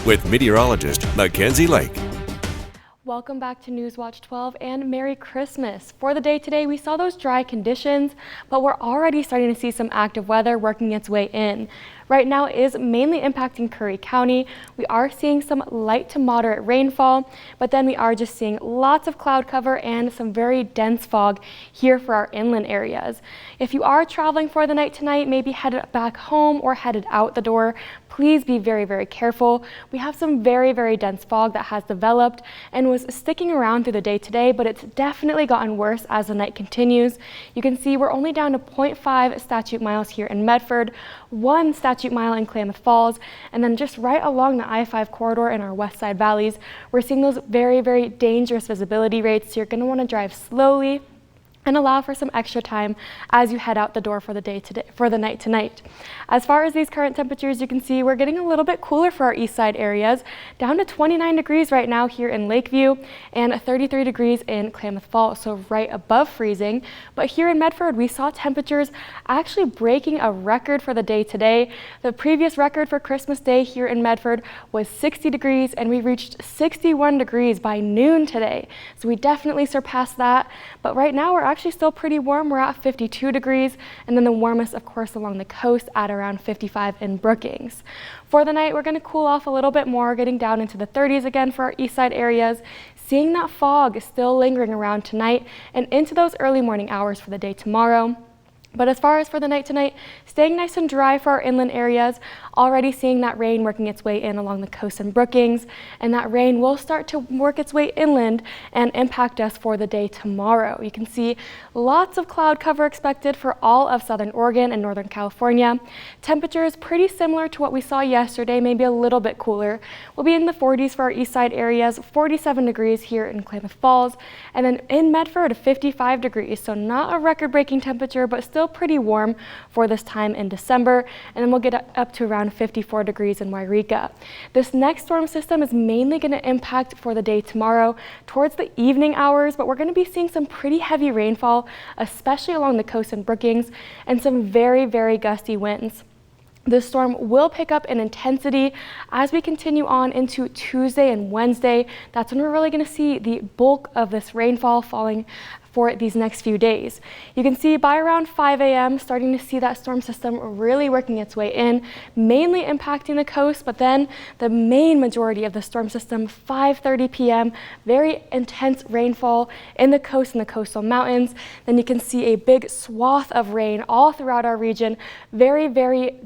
with meteorologist Mackenzie Lake. Welcome back to Newswatch 12 and Merry Christmas. For the day today, we saw those dry conditions, but we're already starting to see some active weather working its way in. Right now it is mainly impacting Curry County. We are seeing some light to moderate rainfall, but then we are just seeing lots of cloud cover and some very dense fog here for our inland areas. If you are traveling for the night tonight, maybe headed back home or headed out the door, please be very, very careful. We have some very, very dense fog that has developed and was sticking around through the day today, but it's definitely gotten worse as the night continues. You can see we're only down to 0.5 statute miles here in Medford, 1 statute mile in Klamath Falls, and then just right along the I-5 corridor in our west side valleys, we're seeing those very, very dangerous visibility rates. So you're going to want to drive slowly and allow for some extra time as you head out the door for the night tonight. As far as these current temperatures, you can see we're getting a little bit cooler for our east side areas, down to 29 degrees right now here in Lakeview and 33 degrees in Klamath Falls, so right above freezing. But here in Medford, we saw temperatures actually breaking a record for the day today. The previous record for Christmas Day here in Medford was 60 degrees, and we reached 61 degrees by noon today. So we definitely surpassed that, but right now we're actually still pretty warm. We're at 52 degrees, and then the warmest, of course, along the coast at around 55 in Brookings. For the night, we're going to cool off a little bit more, getting down into the 30s again for our east side areas. Seeing that fog is still lingering around tonight and into those early morning hours for the day tomorrow. But as far as for the night tonight, staying nice and dry for our inland areas, already seeing that rain working its way in along the coast and Brookings, and that rain will start to work its way inland and impact us for the day tomorrow. You can see lots of cloud cover expected for all of southern Oregon and northern California. Temperatures pretty similar to what we saw yesterday, maybe a little bit cooler. We'll be in the 40s for our east side areas, 47 degrees here in Klamath Falls, and then in Medford, 55 degrees. So not a record-breaking temperature, but still pretty warm for this time in December, and then we'll get up to around 54 degrees in Wairika. This next storm system is mainly going to impact for the day tomorrow towards the evening hours, but we're going to be seeing some pretty heavy rainfall, especially along the coast and Brookings, and some very, very gusty winds. This storm will pick up in intensity as we continue on into Tuesday and Wednesday. That's when we're really going to see the bulk of this rainfall falling for these next few days. You can see by around 5 a.m. starting to see that storm system really working its way in, mainly impacting the coast, but then the main majority of the storm system, 5:30 p.m., very intense rainfall in the coast and the coastal mountains. Then you can see a big swath of rain all throughout our region, very, very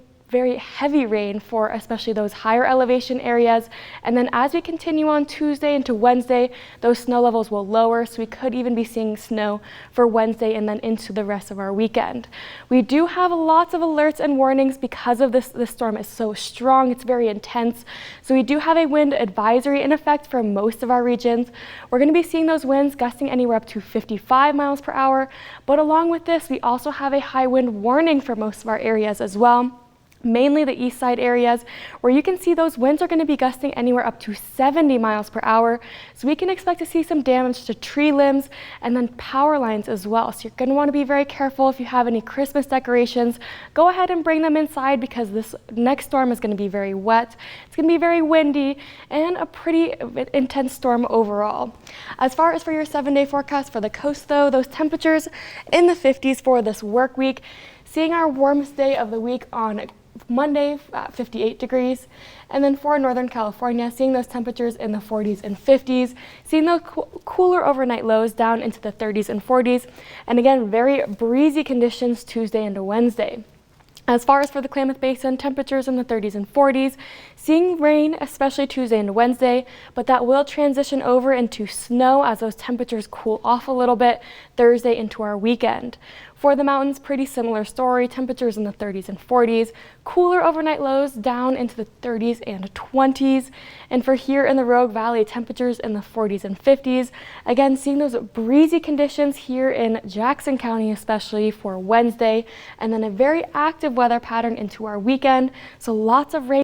heavy rain for especially those higher elevation areas. And then as we continue on Tuesday into Wednesday, those snow levels will lower, so we could even be seeing snow for Wednesday and then into the rest of our weekend. We do have lots of alerts and warnings because of this storm is so strong, it's very intense. So we do have a wind advisory in effect for most of our regions. We're going to be seeing those winds gusting anywhere up to 55 miles per hour, but along with this, we also have a high wind warning for most of our areas as well. Mainly the east side areas, where you can see those winds are going to be gusting anywhere up to 70 miles per hour. So we can expect to see some damage to tree limbs and then power lines as well. So you're going to want to be very careful. If you have any Christmas decorations, go ahead and bring them inside, because this next storm is going to be very wet. It's going to be very windy and a pretty intense storm overall. As far as for your 7-day forecast for the coast though, those temperatures in the 50s for this work week, seeing our warmest day of the week on Monday at 58 degrees, and then for Northern California, seeing those temperatures in the 40s and 50s, seeing those cooler overnight lows down into the 30s and 40s, and again, very breezy conditions Tuesday into Wednesday. As far as for the Klamath Basin, temperatures in the 30s and 40s, seeing rain, especially Tuesday and Wednesday, but that will transition over into snow as those temperatures cool off a little bit Thursday into our weekend. For the mountains, pretty similar story, temperatures in the 30s and 40s, cooler overnight lows down into the 30s and 20s. And for here in the Rogue Valley, temperatures in the 40s and 50s. Again, seeing those breezy conditions here in Jackson County, especially for Wednesday, and then a very active weather pattern into our weekend. So lots of rain